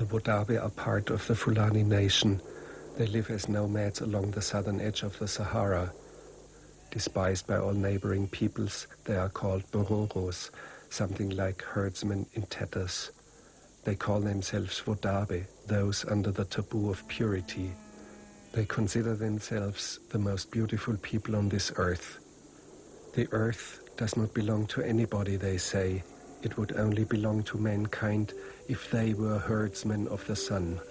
The Wodaabe are part of the Fulani nation. They live as nomads along the southern edge of the Sahara. Despised by all neighboring peoples, they are called Bororos, something like herdsmen in tatters. They call themselves Wodaabe, those under the taboo of purity. They consider themselves the most beautiful people on this earth. The earth does not belong to anybody, they say. It would only belong to mankind if they were herdsmen of the sun.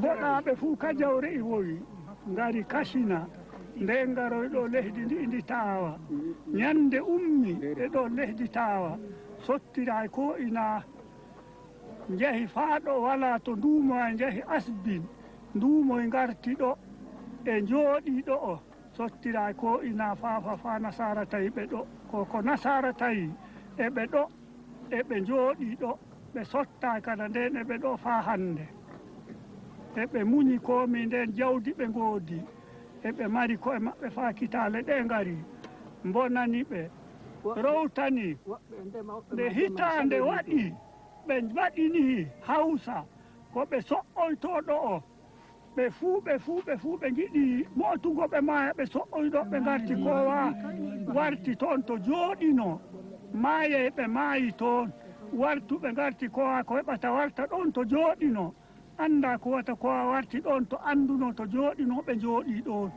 Wodaabe fu kajawre e wowi ngari kasina nde ngaroy ɗo leydi ndi tawa ñande ummi e ɗo leydi tawa sottira ko ina jehi faa ɗo wala to nduumo e jehi asbin nduumo e garti ɗo e jooɗi ɗo o sottira ko ina fa nasara tawi ɓe ɗo ko nasara tawi eɓe ɗo eɓe jooɗi ɗo ɓe sotta kada nden eɓe ɗo fa hande eɓe muñi komi nden jawdi ɓe ngoodi eɓe mari koye maɓɓe fa kitale ɗe ngari bonani ɓe rowtani nde hitande waɗi ɓe waɗini hawsa ko ɓe so'oytoɗo o ɓe fuu ɓe jiɗi motugo ɓe maaya ɓe so'oyɗo ɓe garti kowa warti toon to jooɗino maaye ɓe maayi toon wartu ɓe garti kowa ko heɓata warta ɗon to jooɗino anda ko wata kowa warti ɗon to anduno to jooɗino ɓe jooɗi ɗon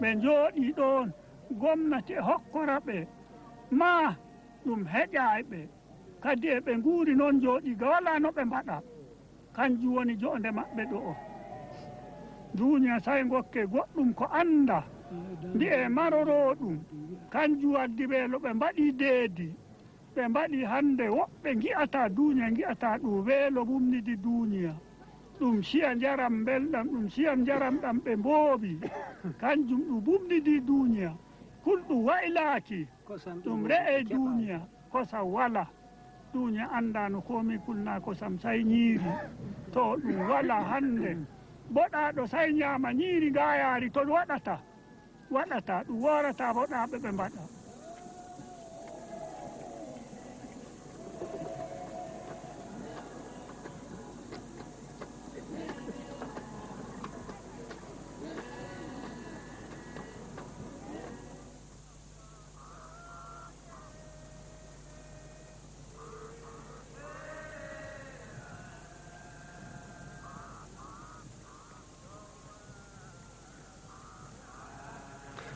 ɓe jooɗi ɗon gomnati e hokkora ɓe ma ɗum heƴa ɓe kadi eɓe nguuri noon jooɗiga wala no ɓe mbaɗa kanjum woni jonde maɓɓe ɗo o duniya say gokke goɗɗum ko anda mbi'e maroro ɗum kanjum waddi weelo ɓe mbaɗi deedi ɓe mbaɗi hande woɓɓe gi'ata duniya gi'ata ɗum weelo mumnidi duniya ɗum siya jaram belɗam ɗum siya jaram ɗam ɓe mboobi kanjum ɗum mumnidi duniya hulɗum waylaki ɗum re'e duniya kosam wala duniya andano komi kulna kosam say ñiiri to ɗum wala hande boɗaɗo say ñaama ñiiri gayaari to waɗata ɗum worata boɗaɓe ɓe mbaɗa.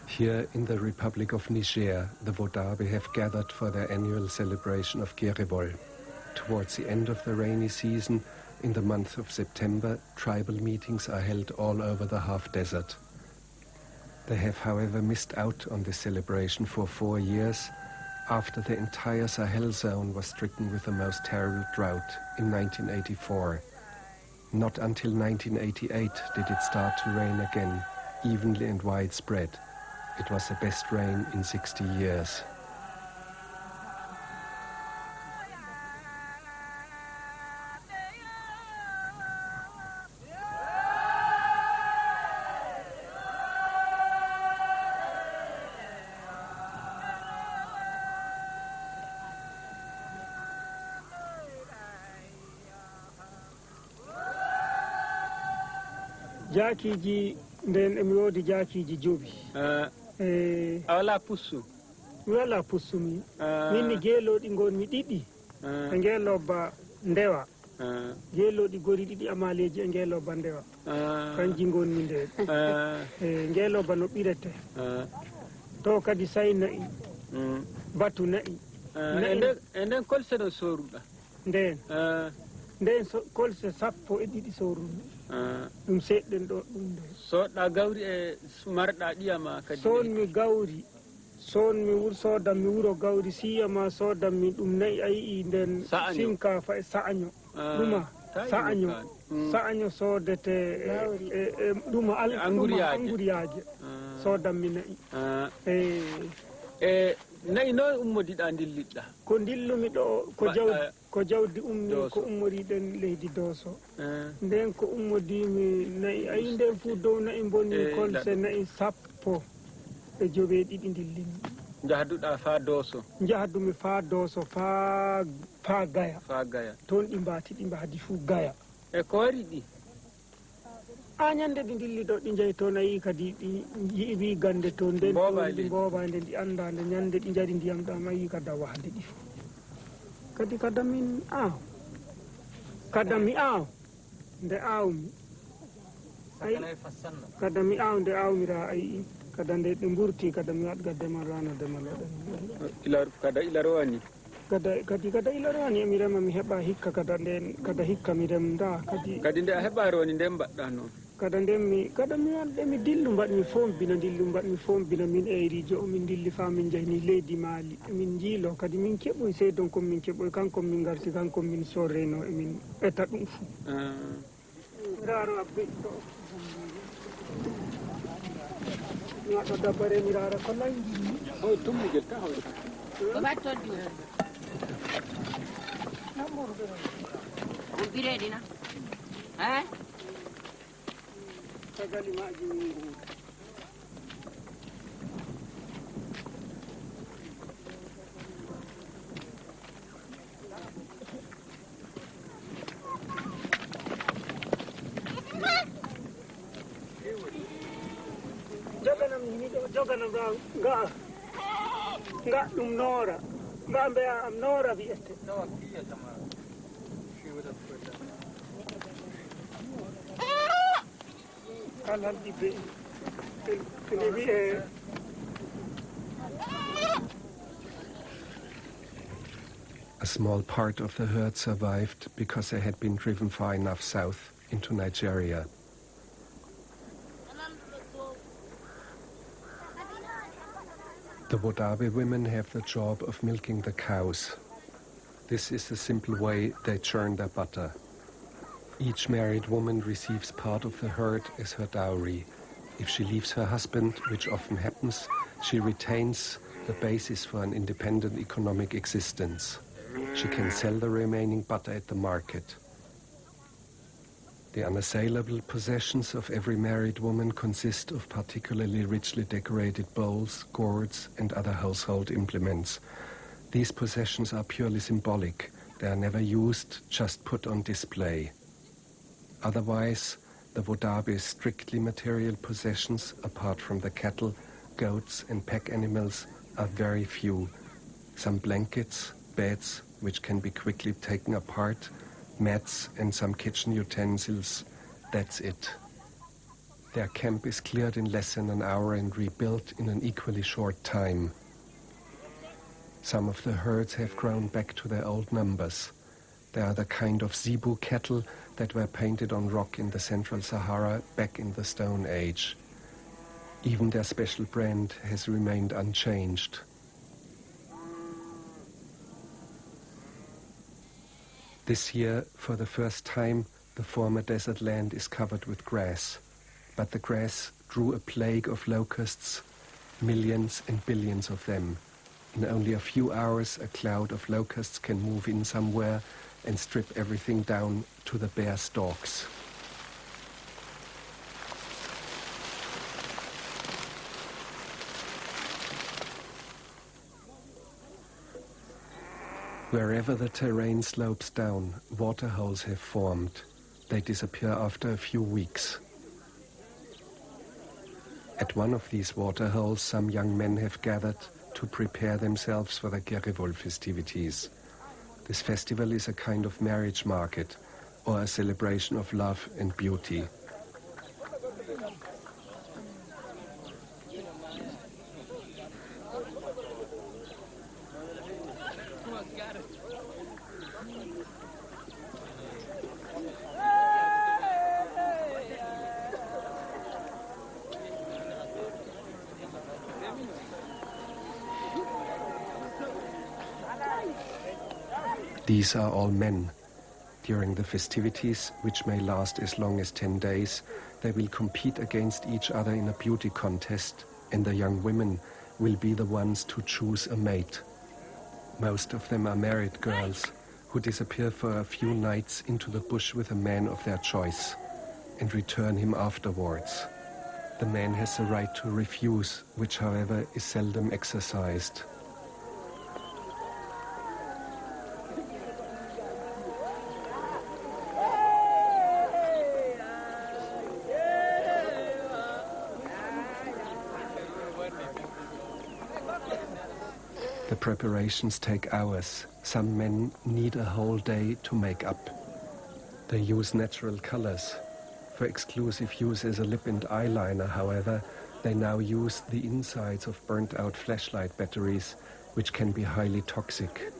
Here in the Republic of Niger, the Wodaabe have gathered for their annual celebration of Gerewol. Towards the end of the rainy season, in the month of September, tribal meetings are held all over the half-desert. They have, however, missed out on this celebration for 4 years, after the entire Sahel zone was stricken with the most terrible drought in 1984. Not until 1988 did it start to rain again, evenly and widespread. It was the best rain in 60 years. Jakiji nden emi woodi jakiji jobi a wala pussu mi wala pussu min ni geeloɗi gonmi ɗiɗi e ngeeloba ndewa geeloɗi gori ɗiɗi amaleji e ngeeloba ndewa kanji gonmi nden ngeeloba no ɓirete to kadi say na'i batu na'i e nden kolse ɗo soruɗa nden kolse 12 soruɗi ɗum seɗɗen ɗo ɗum nde soɗɗa gawri e marɗa ɗiyama kadi sonmi gawri sonmi sodanmi wuro gawri siyama sodanmi ɗum nayi a yii nden sinkafa e sa'año ɗuma sa'año sodete e ɗuma anguriyaje sodanmi nayi e nayi noon ummodiɗa dillidɗa? Ko dillumi ɗo ko jawdi ummi ko ummoriɗen leydi Dooso. Nden ko ummodimi nayi ayi nden fuu dow nayi bonni kolse nayi 10 dillimi. Jahduɗa fa Dooso? Jahdumi fa Dooso fa Gaya. Fa Gaya. Toon ɗi mbahdi fuu Gaya. E ko wari ɗi? Ñande ɗi dilli ɗo ɗi jeyi toon ayi kadi ɗi yiiwi gande toon nden ɗi mboobaande ɗi anndande ñande ɗi jari ndiyam ɗam ayi kada wahde ɗi fof. Kadi kada min aaw. Kada mi aaw nde aawmi. Kada mi aaw nde aawmira ayi. Kada nde ɗi mburti kada mi waɗga demal rana demal waɗani. Kada ila rowani? Kada ila rowani mi rema mi heɓa hikka kada nden kada hikka mi remda kadi nde a heɓa rowani nden mbaɗɗa noon? Kada mi waɗde mi dillu mbaɗmi fombina min eyrijo o min dilli fa min jahni leydi Maali min jiilo kadi min keɓoy seedon kon min keɓoy kankon min garti kankon min sorreno emin eta ɗum fuu. Raro abbe ɗo mi waɗa dabare mi rara ko nangi hoy tummugel ta hoy ko battodi on bireɗi na tagali maji min joganam ga ɗum noora ga mbeya am noora wiyete kala ɗiɓe ene wiye A small part of the herd survived because they had been driven far enough south into Nigeria. The Wodaabe women have the job of milking the cows. This is the simple way they churn their butter. Each married woman receives part of the herd as her dowry. If she leaves her husband, which often happens, she retains the basis for an independent economic existence. She can sell the remaining butter at the market. The unassailable possessions of every married woman consist of particularly richly decorated bowls, gourds, and other household implements. These possessions are purely symbolic. They are never used, just put on display. Otherwise, the Wodaabe's strictly material possessions, apart from the cattle, goats, and pack animals, are very few. Some blankets, beds, which can be quickly taken apart, mats and some kitchen utensils, that's it. Their camp is cleared in less than an hour and rebuilt in an equally short time. Some of the herds have grown back to their old numbers. They are the kind of zebu cattle that were painted on rock in the central Sahara back in the Stone Age. Even their special brand has remained unchanged. This year, for the first time, the former desert land is covered with grass. But the grass drew a plague of locusts, millions and billions of them. In only a few hours, a cloud of locusts can move in somewhere and strip everything down to the bare stalks. Wherever the terrain slopes down, waterholes have formed. They disappear after a few weeks. At one of these waterholes, some young men have gathered to prepare themselves for the Gerevol festivities. This festival is a kind of marriage market, or a celebration of love and beauty. These are all men. During the festivities, which may last as long as 10 days, they will compete against each other in a beauty contest, and the young women will be the ones to choose a mate. Most of them are married girls who disappear for a few nights into the bush with a man of their choice and return him afterwards. The man has the right to refuse, which, however, is seldom exercised. The preparations take hours. Some men need a whole day to make up. They use natural colors. For exclusive use as a lip and eyeliner, however, they now use the insides of burnt-out flashlight batteries, which can be highly toxic.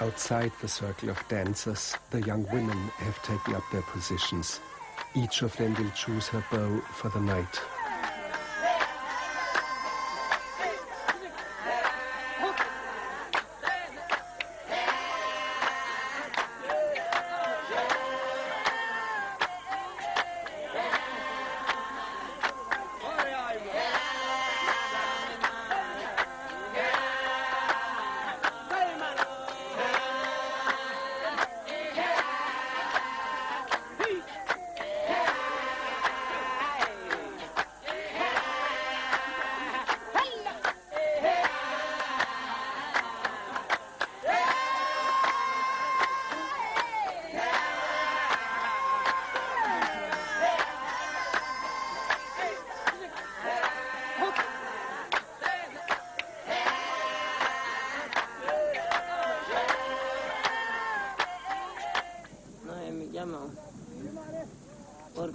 Outside the circle of dancers, the young women have taken up their positions. Each of them will choose her bow for the night.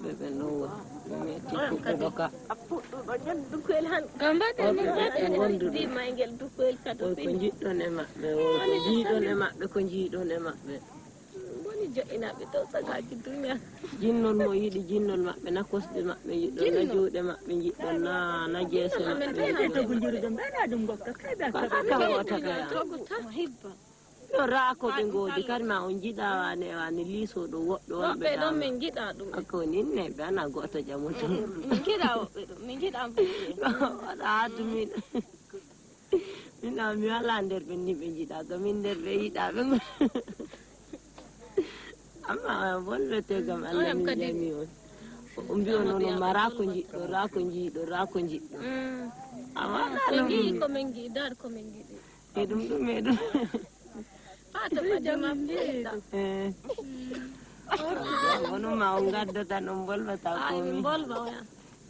maɓɓe ɓe nowa meti fuɓɓe doka oy ko jiɗɗon e maɓɓe oy ko jiiɗon e maɓɓe ko jiiɗon e maɓɓe jinnol mo yiɗi jinnol maɓɓe na kosɗe maɓɓe jiɗɗon na juuɗe maɓɓe jiɗɗon na jeese maɓɓe kala gota kaya yo raako ɓe ngoodi kadi ma on jiɗa wane liisoɗo woɓɓe wonɓe ɗon min jiɗa ɗum ako ninne ɓe ana goto jamuto min jiɗa woɓɓe ɗum min jiɗa waɗa haatumin min a mi wala nder ɓe ni ɓe jiɗa ga min nder ɓe yiɗaɓe amma bonlete gam Allah min jami on mbi on noon ma raako jiɗɗo raako jiiɗo raako jiɗɗo amma min jiɗi komin jiɗar komin jiɗi e ɗum ɗum e ɗum onon ma on gaddata ɗon bolwata komi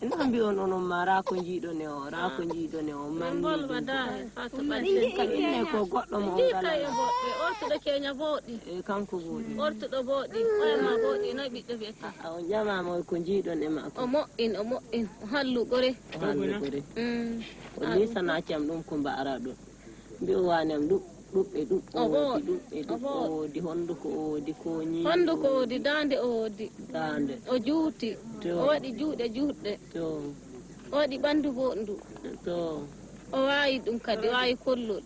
ina mbi on onon ma raako jiiɗone o raako jiiɗone o manninne ko goɗɗo mo ortuɗo keña booɗi e kanko booɗi ortuɗo booɗi oyama booɗi noy ɓiɗɗo wiyata on jamama ko jiiɗon e makko o moƴƴin o hallugore o lisana cam ɗum ko mbara ɗum mbi o wanam ɗuɓɓe ɗuɓɓoodi honduko oodi koñi honduko oodi dande oodi dande o juuti o waɗi juuɗe juutɗe o waɗi ɓandu bondu o waawi ɗum kadi o waawi kollol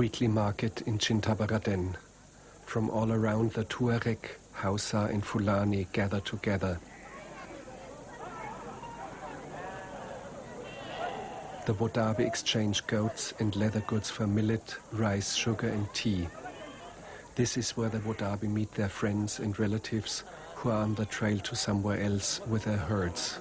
Weekly market in Chintabaraden. From all around the Tuareg, Hausa and Fulani gather together. The Wodaabe exchange goats and leather goods for millet, rice, sugar and tea. This is where the Wodaabe meet their friends and relatives who are on the trail to somewhere else with their herds.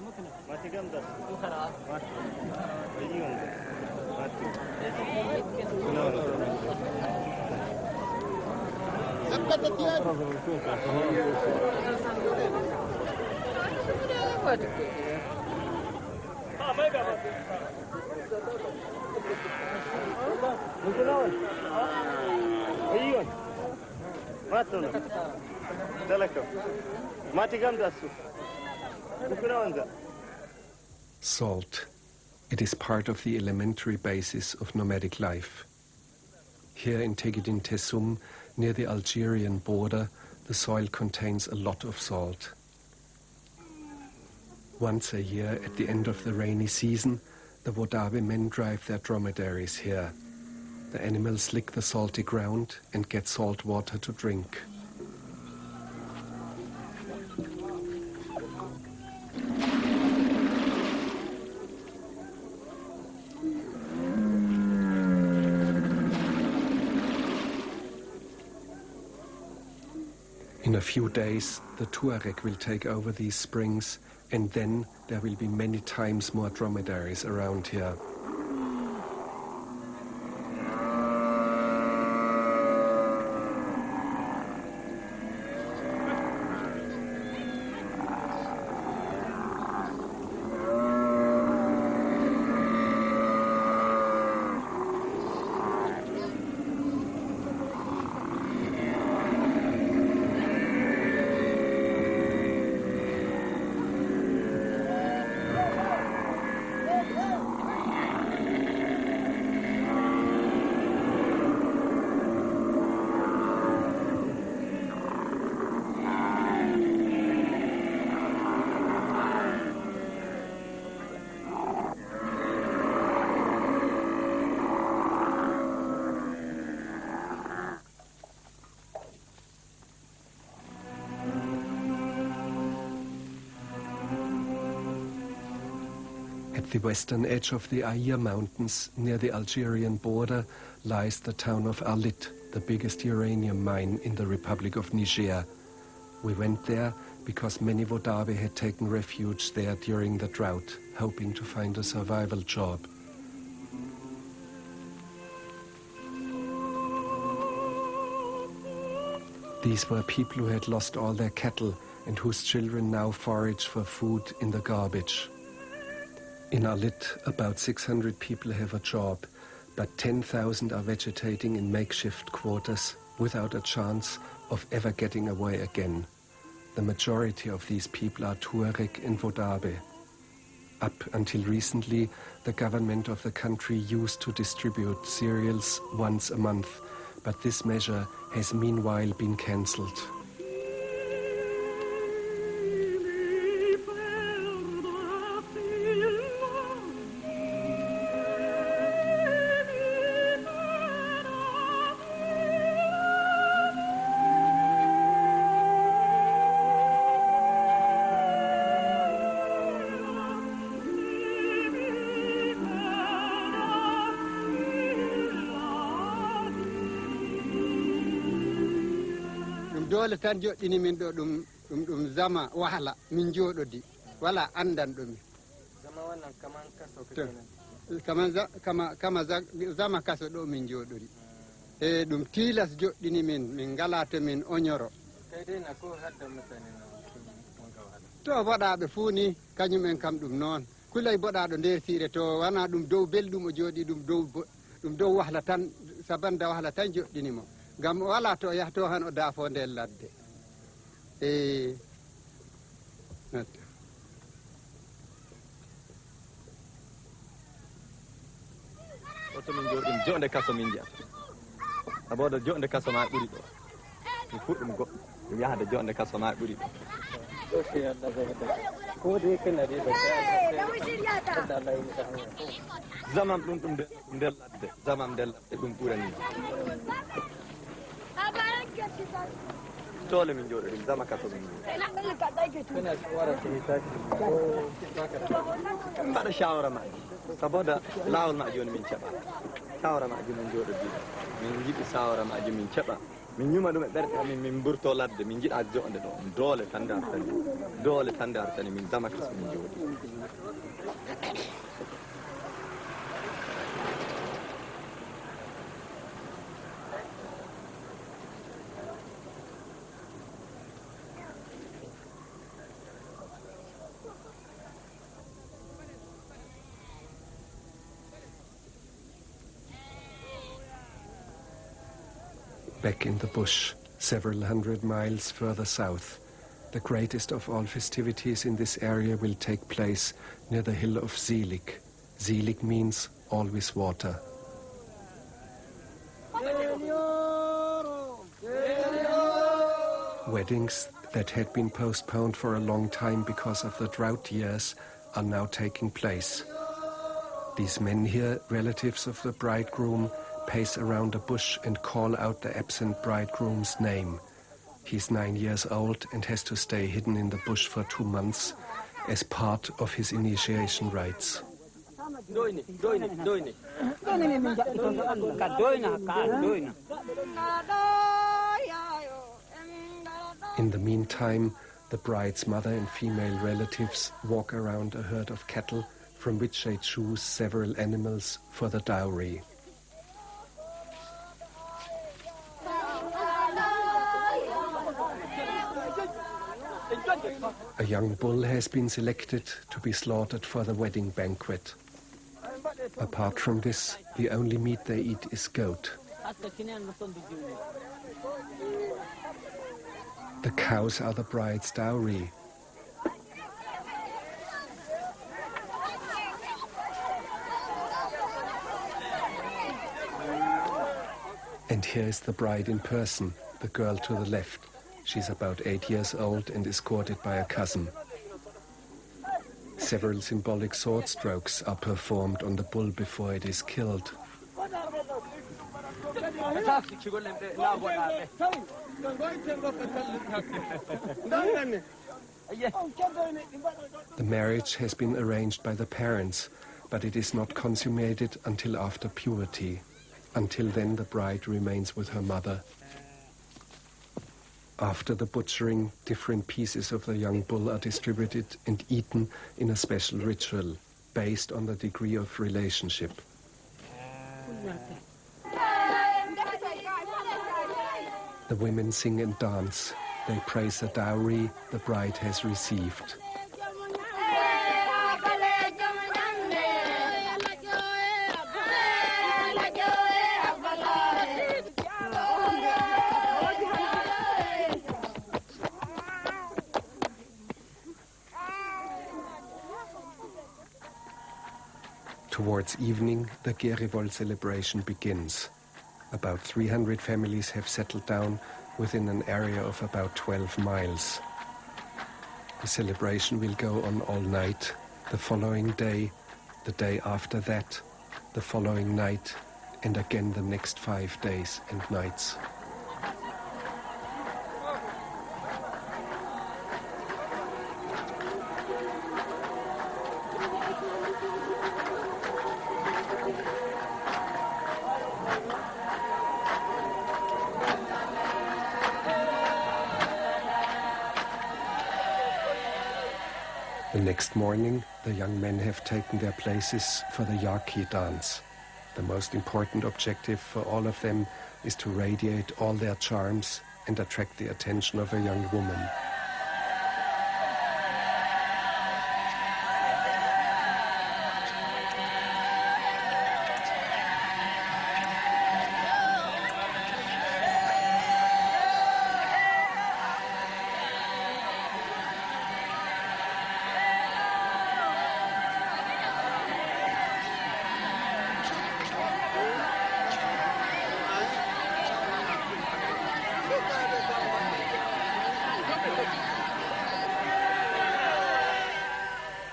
Salt. It is part of the elementary basis of nomadic life. Here in Tegidin Tesum, near the Algerian border, the soil contains a lot of salt. Once a year, at the end of the rainy season, the Wodaabe men drive their dromedaries here. The animals lick the salty ground and get salt water to drink. In a few days, the Tuareg will take over these springs, and then there will be many times more dromedaries around here. At the western edge of the Aïr Mountains, near the Algerian border, lies the town of Arlit, the biggest uranium mine in the Republic of Niger. We went there because many Wodaabe had taken refuge there during the drought, hoping to find a survival job. These were people who had lost all their cattle and whose children now forage for food in the garbage. In Arlit, about 600 people have a job, but 10,000 are vegetating in makeshift quarters without a chance of ever getting away again. The majority of these people are Tuareg and Wodaabe. Up until recently, the government of the country used to distribute cereals once a month, but this measure has meanwhile been cancelled. dole tan joɗɗini min ɗo ɗum zama wahala min joɗodi wala andan ɗumi zama wannan kaman kaso kama zama kaso ɗo min joɗori e ɗum tilas joɗɗini min ngala to min oñoro to boɗaɓe fuu ni kañumen kam ɗum noon kulay boɗaɗo nder siire to wana ɗum dow belɗum o jooɗi ɗum dow wahla tan sabanda wahla tan joɗɗinimo ngam wala to yahto han o daafo nder ladde oto min jooɗi jonde kaso min jiya saboda jonde kaso ma ɓuri ɗo mi fuɗɗum goɗɗo mi yahade jonde kaso ma ɓuri ɗo zaman ɗum nder ladde zaman nder ladde ɗum ɓurani dole min jooɗo ɗum zama kaso min mbaɗa shawara maji saboda laawol maji woni min ceɓa shawara maji min jooɗo di min jiɗi shawara maji min ceɓa min ñuma ɗum e ɓerɗe amin min burto ladde min jiɗa jonde ɗo dole tan dartani min zama kaso min jooɗi Back in the bush, several hundred miles further south, the greatest of all festivities in this area will take place near the hill of Zilik. Zilik means always water. Weddings that had been postponed for a long time because of the drought years are now taking place. These men here, relatives of the bridegroom, pace around a bush and call out the absent bridegroom's name. He's 9 years old and has to stay hidden in the bush for 2 months as part of his initiation rites. In the meantime, the bride's mother and female relatives walk around a herd of cattle from which they choose several animals for the dowry. A young bull has been selected to be slaughtered for the wedding banquet. Apart from this, the only meat they eat is goat. The cows are the bride's dowry. And here is the bride in person, the girl to the left. She's about 8 years old and escorted by a cousin. Several symbolic sword strokes are performed on the bull before it is killed. The marriage has been arranged by the parents, but it is not consummated until after puberty. Until then, the bride remains with her mother. After the butchering, different pieces of the young bull are distributed and eaten in a special ritual, based on the degree of relationship. The women sing and dance. They praise the dowry the bride has received. Towards evening, the Gerivol celebration begins. About 300 families have settled down within an area of about 12 miles. The celebration will go on all night, the following day, the day after that, the following night, and again the next 5 days and nights. The next morning, the young men have taken their places for the Yaki dance. The most important objective for all of them is to radiate all their charms and attract the attention of a young woman.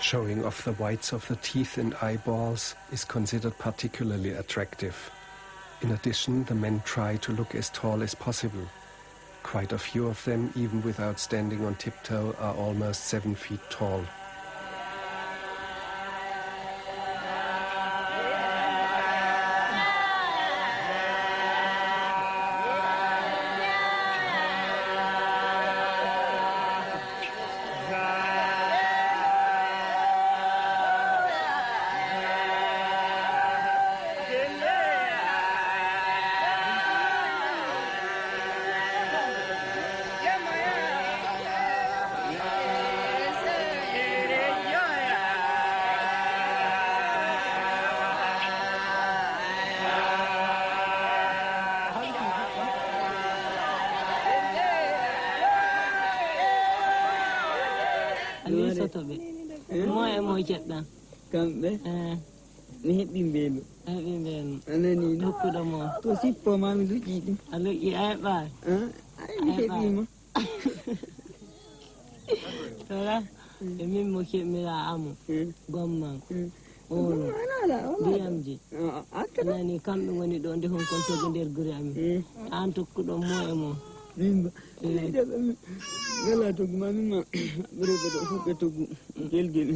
Showing off the whites of the teeth and eyeballs is considered particularly attractive. In addition, the men try to look as tall as possible. Quite a few of them, even without standing on tiptoe, are almost 7 feet tall. Kambe ni bimbelu anani dokuda mo to sippo mami luji aluji ai ba ai mi hebima Ora, e mimmo che mi la amo. Gomma. Olo. Biyamji. Nani kamɓe woni ɗo nde hon kon togo nder gure amin. An tokkuɗo mo e mo. Mimba. Gala togu mamima. Ɓurɓe ɗo fuɓɓe togu. Gelgel.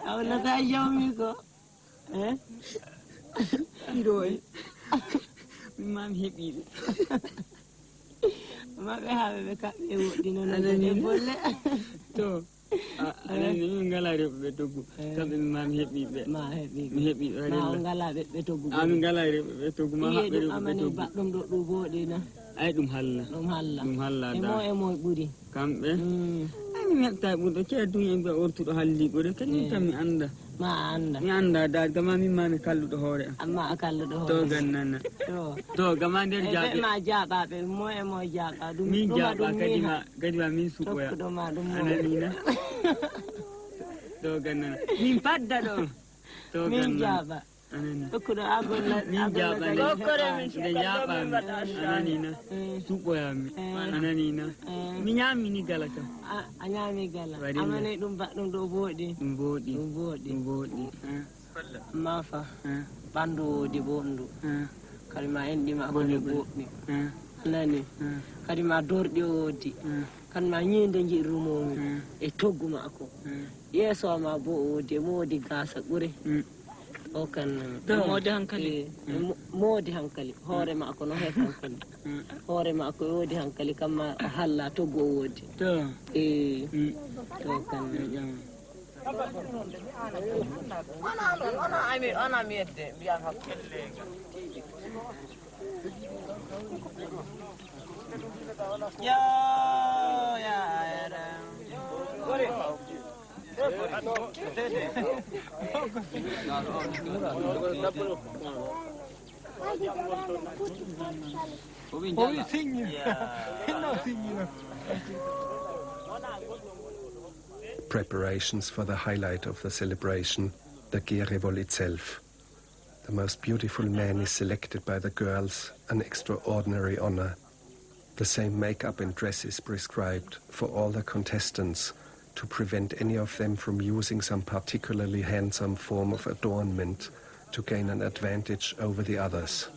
Awlata jawmi ko. Ɗiɗo e. Min mami heɓiɓe. Maɓe haɓe ɓe kaɓɓe woɗɗinonoɗe bolle. To. Anani min ngala rewɓe toggu kamɓe min mami heɓiɓe ma heɓiɓe mi heɓiɓe ma on ngala ɓeɓɓe toggu min ngala rewɓe toggu ma haɓɓe rewɓe toggu baɗɗum ɗo ɗum woɗina ay ɗum halla ɗum halla e mo ɓuri kamɓe ay mi heɓta ɓurɗo ceeɗa duñi en ɓe ortuɗo halliɓo de kañum tan mi anda ma anda mi anda da gama min mami kalluɗo hoore am amma a kalluɗo hoore to gannana to gama nder jaaɓe ma jaaɓaɓe mo e mo jaaɓa ɗum min jaaɓa kadi ma min suɓoya ananina to gannana min padda ɗo to min jaaɓa tokkuɗo agolla min jaaɓani nde jaaɓami ananina suɓoyami ananina mi ñamini gala kam a ñami gala amane ɗum baɗɗum ɗo booɗi ɗum booɗi mafa ɓandu woodi bondu kadi ma enɗima kone boɗɗi anani kadi ma dorɗi woodi kadi ma ñinde jiɗrumomi e toggu mako yeeso ma bo woodi mo woodi gasa ɓuuri o kan moodi hankali moodi hankali hoore mako no heef hankali hoore mako woodi hankali kamma halla toggu o woodi to to kan ana miedde mbiyan hakkille Preparations for the highlight of the celebration, the Gerevol itself. The most beautiful man is selected by the girls, an extraordinary honor. The same makeup and dress is prescribed for all the contestants to prevent any of them from using some particularly handsome form of adornment to gain an advantage over the others.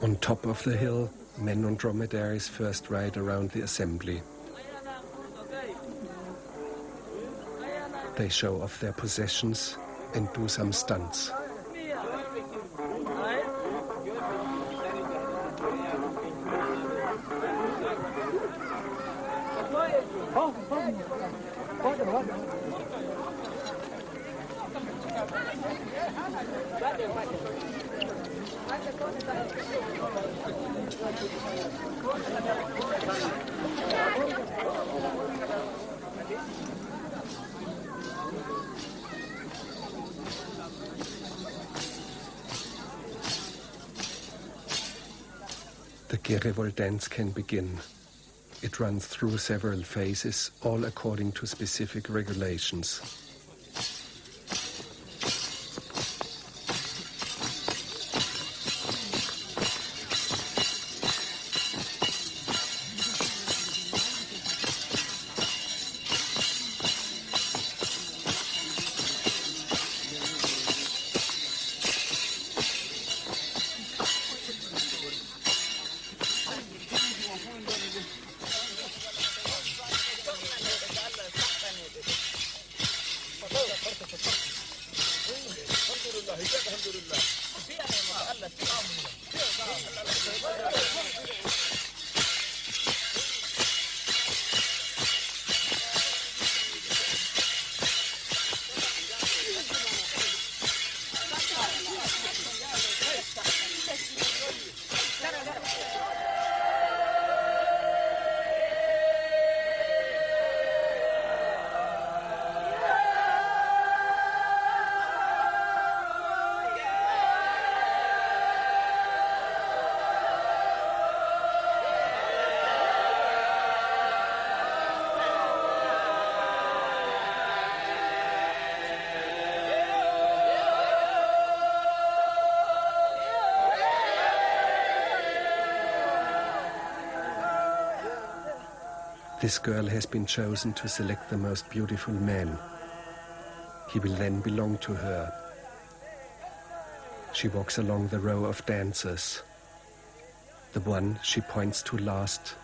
On top of the hill, men on dromedaries first ride around the assembly. They show off their possessions and do some stunts. The Guerrilla dance can begin. It runs through several phases, all according to specific regulations. This girl has been chosen to select the most beautiful man. He will then belong to her. She walks along the row of dancers. The one she points to last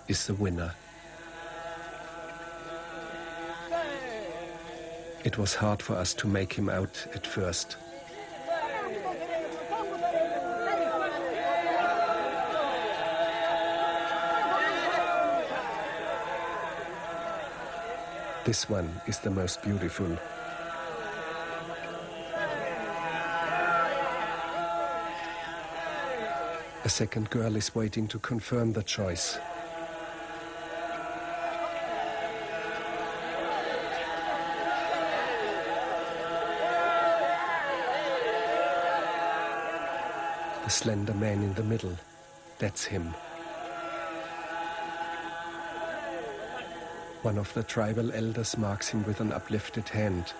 is the winner. It was hard for us to make him out at first. This one is the most beautiful. A second girl is waiting to confirm the choice. The slender man in the middle, that's him. One of the tribal elders marks him with an uplifted hand.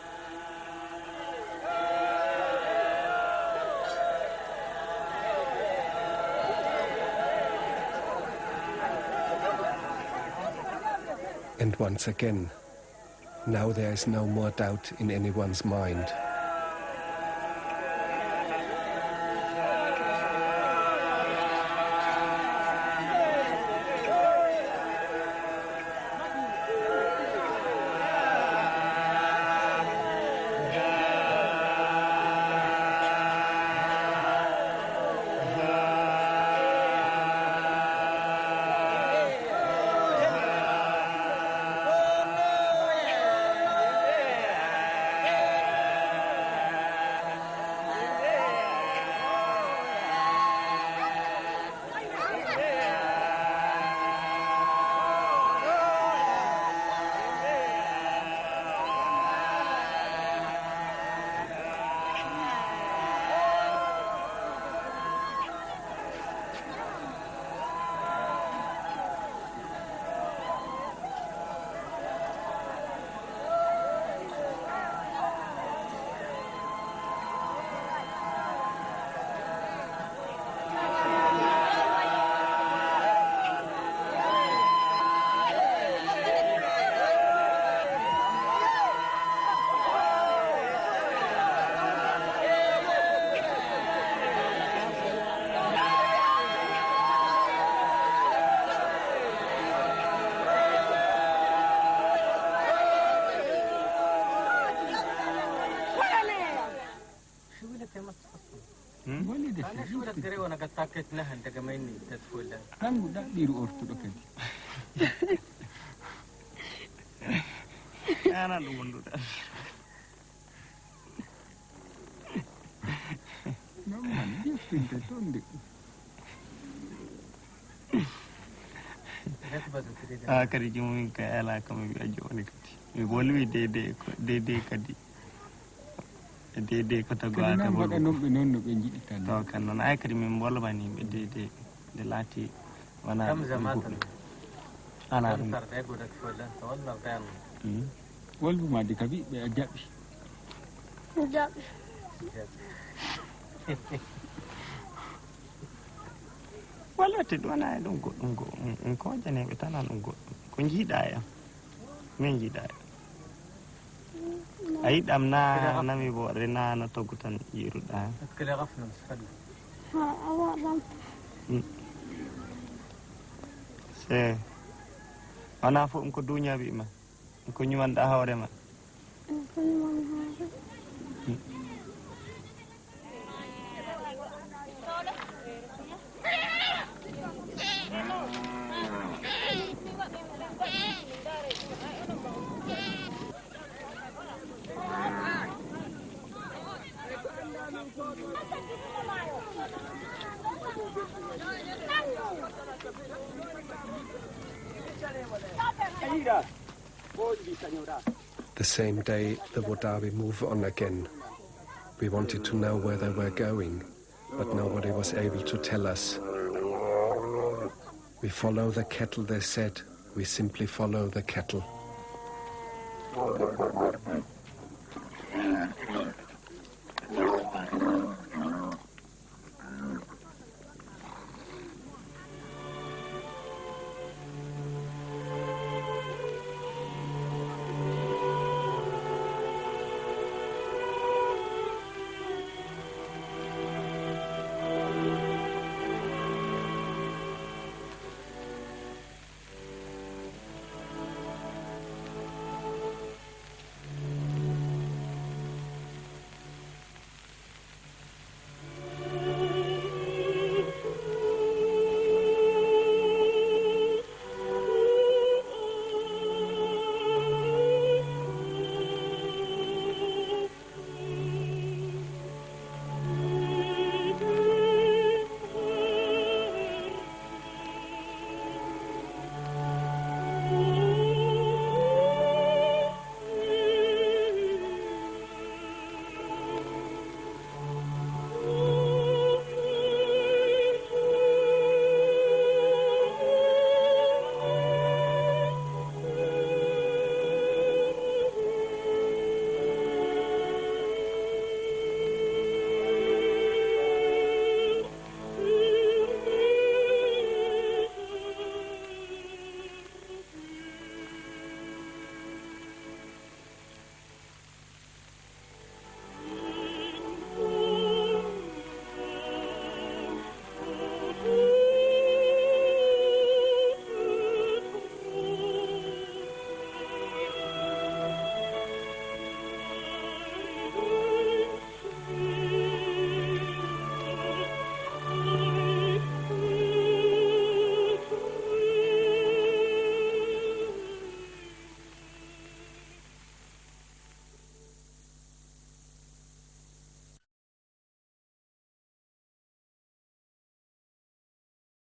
And once again, now there is no more doubt in anyone's mind. Kadi jomum ka ala kam wi ajoni kadi mi bolwi dede kadi dede ko tago ata bol non be jiɗi tan to kan non ay kadi min bolbani be dede de lati كم زمان أنا والله ما دي كبي بأجابش جاب wala te dona ɗum goɗɗum en kojaneɓe tan an ɗum goɗɗum ko jiiɗa e am min jiiɗa e a yiɗam na nami bo rena no toggu tan yiruɗa se wona fof ɗum ko duña wima ɗum ko ñumanɗa hoorema The same day, the Wodaabe move on again. We wanted to know where they were going, but nobody was able to tell us. We follow the cattle, they said. We simply follow the cattle.